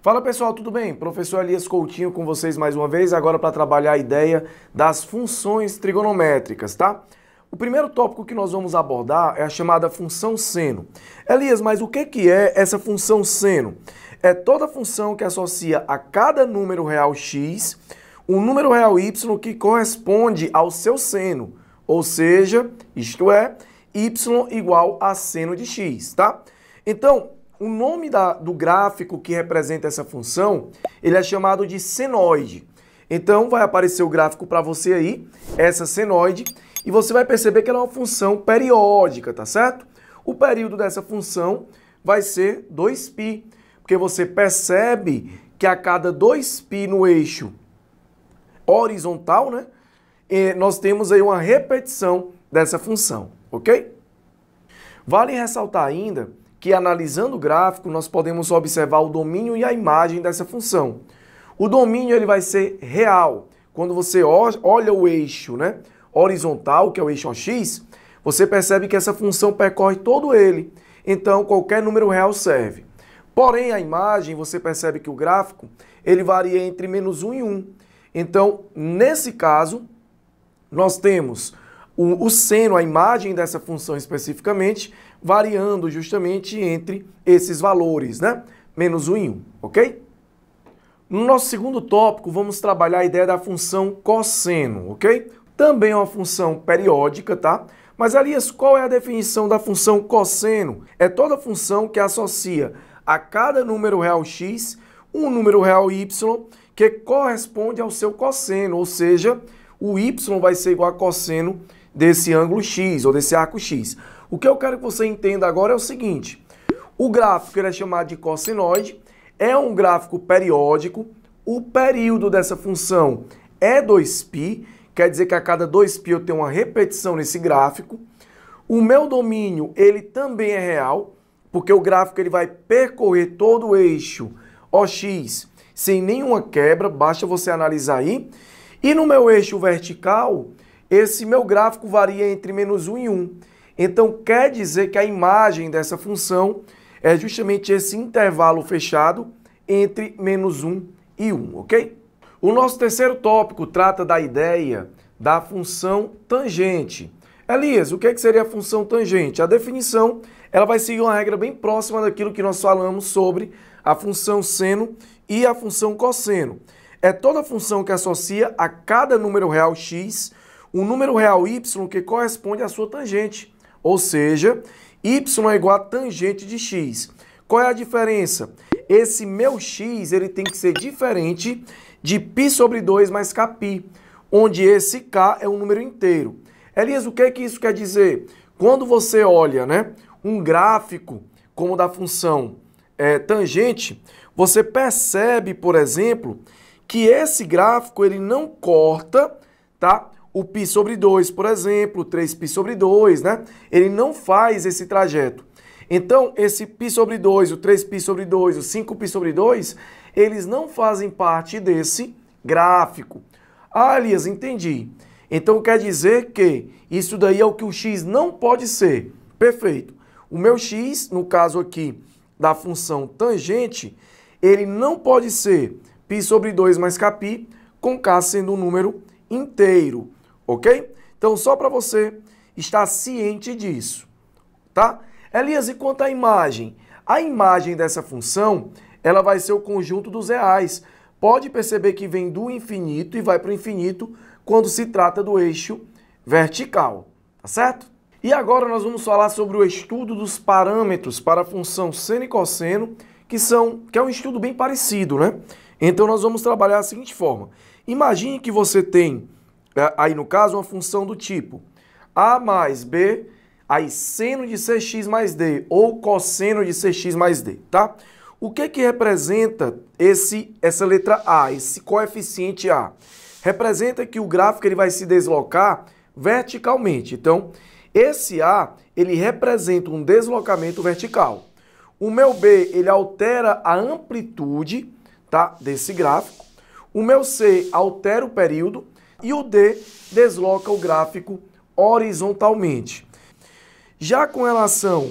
Fala pessoal, tudo bem? Professor Elias Coutinho com vocês mais uma vez, agora para trabalhar a ideia das funções trigonométricas, tá? O primeiro tópico que nós vamos abordar é a chamada função seno. Elias, mas o que é essa função seno? É toda função que associa a cada número real x um número real y que corresponde ao seu seno, ou seja, isto é, y igual a seno de x, tá? Então, o nome do gráfico que representa essa função, ele é chamado de senoide. Então, vai aparecer o gráfico para você aí, essa senoide, e você vai perceber que ela é uma função periódica, tá certo? O período dessa função vai ser 2π, porque você percebe que a cada 2π no eixo horizontal, né, nós temos aí uma repetição dessa função, ok? Vale ressaltar ainda que analisando o gráfico nós podemos observar o domínio e a imagem dessa função. O domínio ele vai ser real. Quando você olha o eixo, né, horizontal, que é o eixo OX, você percebe que essa função percorre todo ele. Então qualquer número real serve. Porém a imagem, você percebe que o gráfico ele varia entre -1 e 1. Então nesse caso nós temos o seno, a imagem dessa função especificamente, variando justamente entre esses valores, né? -1 e 1, ok? No nosso segundo tópico, vamos trabalhar a ideia da função cosseno, ok? Também é uma função periódica, tá? Mas, Elias, qual é a definição da função cosseno? É toda função que associa a cada número real x um número real y que corresponde ao seu cosseno, ou seja, o y vai ser igual a cosseno desse ângulo x ou desse arco x. O que eu quero que você entenda agora é o seguinte: o gráfico ele é chamado de cossenoide, é um gráfico periódico, o período dessa função é 2π, quer dizer que a cada 2π eu tenho uma repetição nesse gráfico. O meu domínio ele também é real, porque o gráfico ele vai percorrer todo o eixo OX sem nenhuma quebra, basta você analisar aí. E no meu eixo vertical, esse meu gráfico varia entre -1 e 1. Então, quer dizer que a imagem dessa função é justamente esse intervalo fechado entre -1 e 1, ok? O nosso terceiro tópico trata da ideia da função tangente. Elias, o que seria a função tangente? A definição ela vai seguir uma regra bem próxima daquilo que nós falamos sobre a função seno e a função cosseno. É toda função que associa a cada número real x um número real y que corresponde à sua tangente. Ou seja, y é igual a tangente de x. Qual é a diferença? Esse meu x ele tem que ser diferente de π sobre 2 mais kπ, onde esse k é um número inteiro. Elias, o que isso quer dizer? Quando você olha, né, um gráfico como o da função tangente, você percebe, por exemplo, que esse gráfico ele não corta, tá? O π sobre 2, por exemplo, 3π sobre 2, né? Ele não faz esse trajeto. Então, esse π sobre 2, o 3π sobre 2, o 5π sobre 2, eles não fazem parte desse gráfico. Ah, Elias, entendi. Então, quer dizer que isso daí é o que o x não pode ser. Perfeito. O meu x, no caso aqui da função tangente, ele não pode ser π sobre 2 mais kπ, com k sendo um número inteiro. Ok? Então, só para você estar ciente disso, tá? Elias, e quanto à imagem? A imagem dessa função, ela vai ser o conjunto dos reais. Pode perceber que vem do infinito e vai para o infinito quando se trata do eixo vertical, tá certo? E agora nós vamos falar sobre o estudo dos parâmetros para a função seno e cosseno, que é um estudo bem parecido, né? Então, nós vamos trabalhar da seguinte forma. Imagine que você tem aí, no caso, uma função do tipo a mais b, aí seno de cx mais d, ou cosseno de cx mais d, tá? O que representa essa letra a, esse coeficiente a? Representa que o gráfico ele vai se deslocar verticalmente. Então, esse a, ele representa um deslocamento vertical. O meu b, ele altera a amplitude, tá, desse gráfico. O meu c altera o período. E o D desloca o gráfico horizontalmente. Já com relação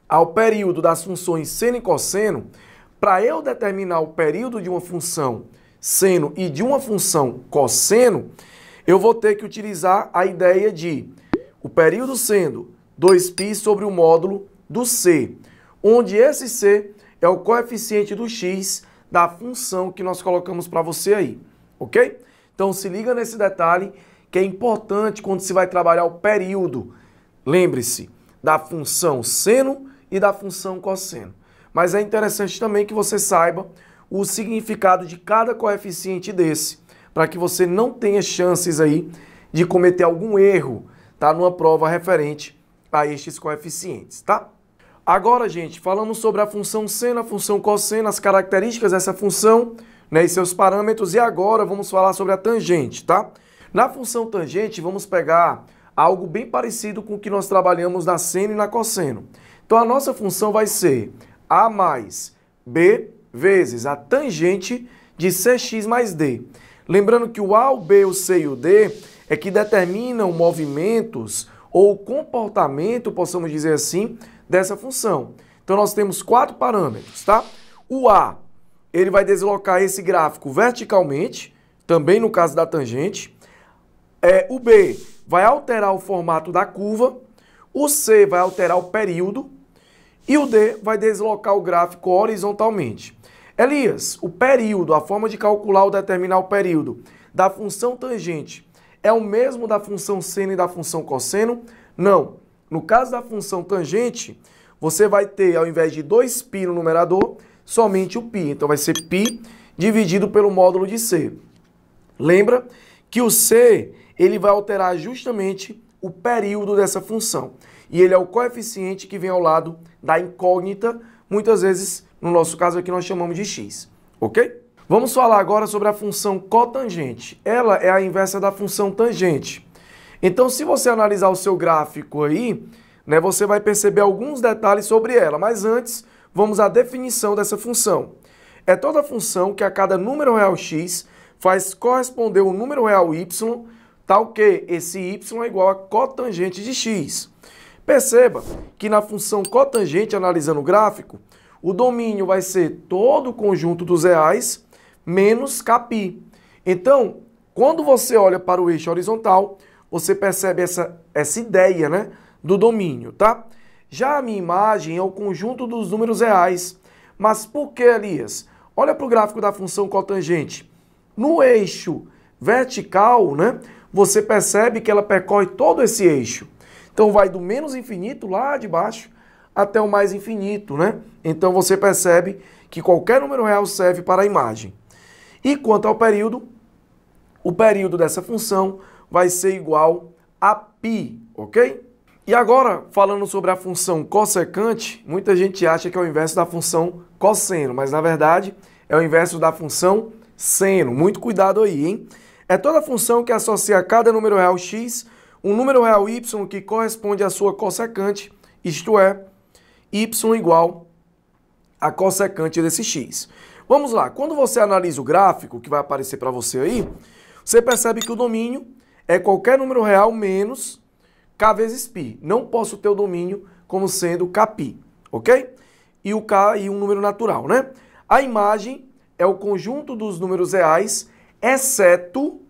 ao período das funções seno e cosseno, para eu determinar o período de uma função seno e de uma função cosseno, eu vou ter que utilizar a ideia de o período sendo 2π sobre o módulo do c, onde esse c é o coeficiente do x da função que nós colocamos para você aí, ok? Então se liga nesse detalhe que é importante quando se vai trabalhar o período. Lembre-se da função seno e da função cosseno. Mas é interessante também que você saiba o significado de cada coeficiente desse, para que você não tenha chances aí de cometer algum erro, tá, numa prova referente a estes coeficientes, tá? Agora, gente, falamos sobre a função seno, a função cosseno, as características dessa função, né, e seus parâmetros, e agora vamos falar sobre a tangente, tá? Na função tangente, vamos pegar algo bem parecido com o que nós trabalhamos na seno e na cosseno. Então, a nossa função vai ser A mais B vezes a tangente de Cx mais D. Lembrando que o A, o B, o C e o D é que determinam movimentos ou comportamento, possamos dizer assim, dessa função. Então, nós temos 4 parâmetros, tá? O A, ele vai deslocar esse gráfico verticalmente, também no caso da tangente. O B vai alterar o formato da curva. O C vai alterar o período. E o D vai deslocar o gráfico horizontalmente. Elias, o período, a forma de calcular ou determinar o período da função tangente é o mesmo da função seno e da função cosseno? Não. No caso da função tangente, você vai ter, ao invés de 2π no numerador, somente o π. Então vai ser π dividido pelo módulo de c. Lembra que o c ele vai alterar justamente o período dessa função. E ele é o coeficiente que vem ao lado da incógnita, muitas vezes, no nosso caso aqui, nós chamamos de x, ok? Vamos falar agora sobre a função cotangente. Ela é a inversa da função tangente. Então, se você analisar o seu gráfico aí, né, você vai perceber alguns detalhes sobre ela. Mas antes, vamos à definição dessa função. É toda função que a cada número real x faz corresponder o número real y, tal que esse y é igual a cotangente de x. Perceba que na função cotangente, analisando o gráfico, o domínio vai ser todo o conjunto dos reais menos κπ. Então, quando você olha para o eixo horizontal, você percebe essa ideia, né, do domínio, tá? Já a minha imagem é o conjunto dos números reais. Mas por que, Elias? Olha para o gráfico da função cotangente. No eixo vertical, né, você percebe que ela percorre todo esse eixo. Então, vai do menos infinito, lá de baixo, até o mais infinito, né? Então, você percebe que qualquer número real serve para a imagem. E quanto ao período, o período dessa função vai ser igual a π, ok? E agora, falando sobre a função cossecante, muita gente acha que é o inverso da função cosseno, mas, na verdade, é o inverso da função seno. Muito cuidado aí, hein? É toda função que associa a cada número real x um número real y que corresponde à sua cossecante, isto é, y igual a cossecante desse x. Vamos lá, quando você analisa o gráfico que vai aparecer para você aí, você percebe que o domínio é qualquer número real menos k vezes π. Não posso ter o domínio como sendo κπ, ok? E o k e um número natural, né? A imagem é o conjunto dos números reais, exceto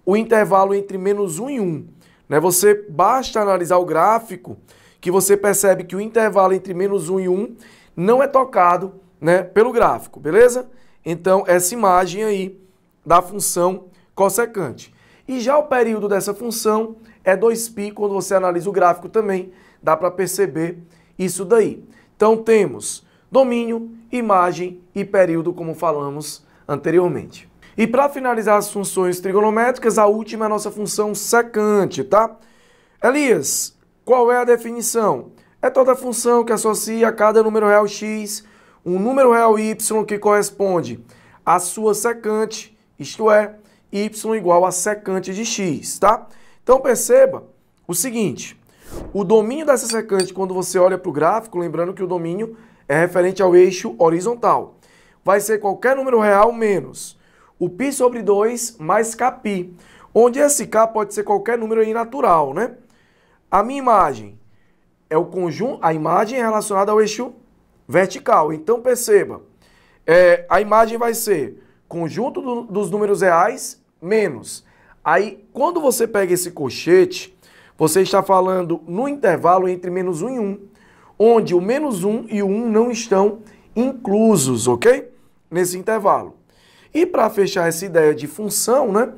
o intervalo entre -1 e 1. Né? Você basta analisar o gráfico que você percebe que o intervalo entre -1 e 1 não é tocado, né, pelo gráfico, beleza? Então, essa imagem aí da função cossecante. E já o período dessa função é 2π, quando você analisa o gráfico também, dá para perceber isso daí. Então, temos domínio, imagem e período, como falamos anteriormente. E para finalizar as funções trigonométricas, a última é a nossa função secante, tá? Elias, qual é a definição? É toda função que associa a cada número real x um número real y que corresponde à sua secante, isto é, y igual a secante de x, tá? Então perceba o seguinte, o domínio dessa secante, quando você olha para o gráfico, lembrando que o domínio é referente ao eixo horizontal, vai ser qualquer número real menos o π sobre 2 mais κπ, onde esse k pode ser qualquer número aí natural, né? A minha imagem é o conjunto, a imagem é relacionada ao eixo vertical. Então perceba, a imagem vai ser conjunto dos números reais menos. Aí, quando você pega esse colchete, você está falando no intervalo entre menos 1 e 1, onde o menos 1 e o 1 não estão inclusos, ok? Nesse intervalo. E para fechar essa ideia de função, né,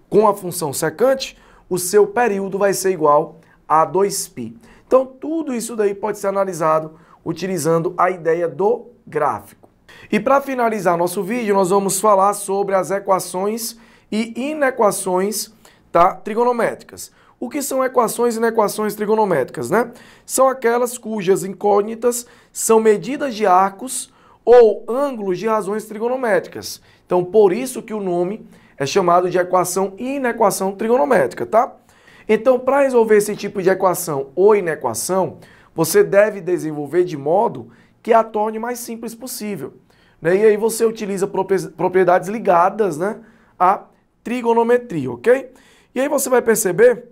com a função secante, o seu período vai ser igual a 2π. Então, tudo isso daí pode ser analisado utilizando a ideia do gráfico. E para finalizar nosso vídeo, nós vamos falar sobre as equações e inequações, tá, trigonométricas. O que são equações e inequações trigonométricas, né? São aquelas cujas incógnitas são medidas de arcos ou ângulos de razões trigonométricas. Então, por isso que o nome é chamado de equação e inequação trigonométrica, tá? Então, para resolver esse tipo de equação ou inequação, você deve desenvolver de modo que a torne mais simples possível, né? E aí você utiliza propriedades ligadas, né, à trigonometria, ok? E aí você vai perceber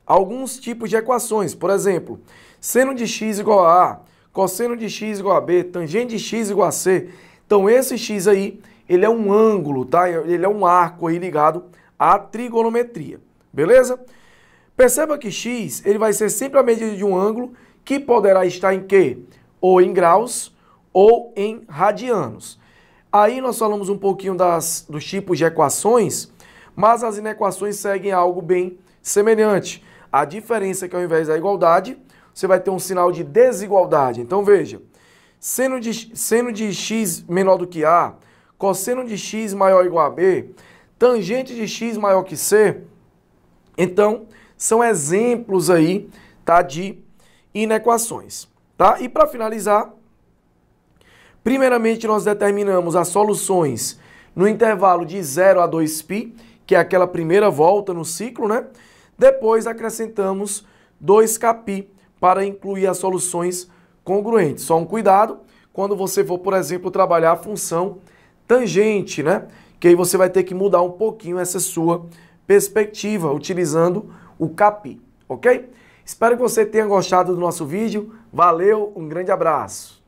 alguns tipos de equações. Por exemplo, seno de x igual a A, cosseno de x igual a B, tangente de x igual a C. Então esse x aí, ele é um ângulo, tá? Ele é um arco aí ligado à trigonometria, beleza? Perceba que x, ele vai ser sempre a medida de um ângulo que poderá estar em quê? Ou em graus ou em radianos. Aí nós falamos um pouquinho dos tipos de equações, mas as inequações seguem algo bem semelhante. A diferença é que ao invés da igualdade, você vai ter um sinal de desigualdade. Então veja, seno de x menor do que A, cosseno de x maior ou igual a B, tangente de x maior que C. Então, são exemplos aí, tá, de inequações, tá? E para finalizar, primeiramente nós determinamos as soluções no intervalo de 0 a 2π, que é aquela primeira volta no ciclo, né? Depois acrescentamos 2kπ para incluir as soluções congruentes. Só um cuidado quando você for, por exemplo, trabalhar a função tangente, né? Que aí você vai ter que mudar um pouquinho essa sua perspectiva utilizando o kπ, ok? Espero que você tenha gostado do nosso vídeo. Valeu, um grande abraço!